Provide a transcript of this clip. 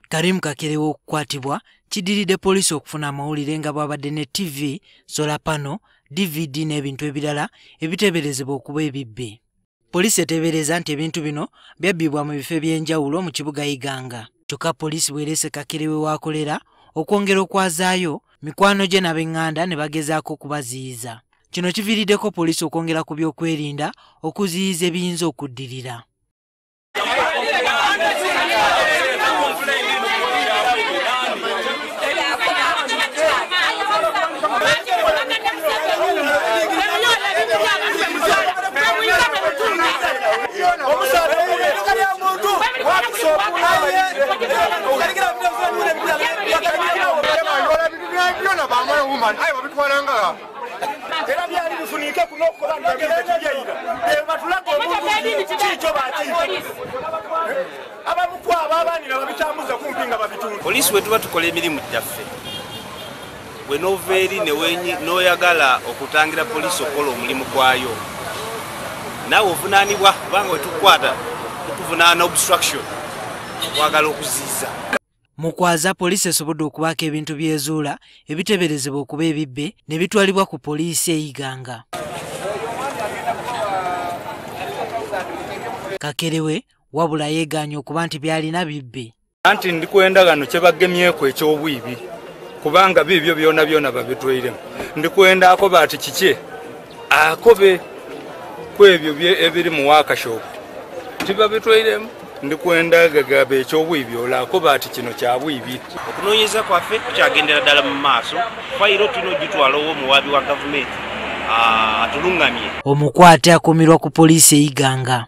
Karim Kakerewe okukwatibwa kidiridde poliisi okufuna amawulire nga bwabadde ne TV, solar panel, DVD n'ebintu ebirala ebiteeberezebwa okuba ebibbe. Poliisi eteebereza nti ebintu bino byabbibwa mu bifo eby'enjawulo mu kibuga Iganga. Kyokka poliisi bw'ereese Kakerewe w'akolera okwongera okwazaayo, mikwano gye n'ab'eŋŋanda ne bagezaako okubaziyiza. Kino kiviiriddeko poliisi okwongera ku byokwerinda okuziyiza ebiyinza okuddirira. Poliisi bwe tuba tukola emirimu gyaffe, bwe noveeri n'oyagala okutangira poliisi okukola omulimu gwayo, naawe ovunaanibwa kubanga we tukukwata tukuvunaana obstruction, okwagala okuziiza. Mu kwaza poliisi esobodde okubaako ebintu byezuula ebiteeberezebwa okuba ebibbe ne bitwalibwa ku poliisi e Iganga. Kakerewe wabula yeegaanye okuba nti byalina bibbe. Anti ndikwenda gano kye bagemyeko eky'obwibi kubanga bibyo byona byona babitwairemu. Ndikwenda akoba ati kiki akobe kwebyo ebiri mu workshop tibabitwairemu. Ndikwenda gagabe eky'obwibi olakoba ati kino kya bwibi. Okunoonyeza kwaffe tukyagendera ddala mu maaso, fayiro tulina ogitwalawo omuwaabi wa gavumenti atulungamye. Omukwate akumirwa ku poliisi e Iganga.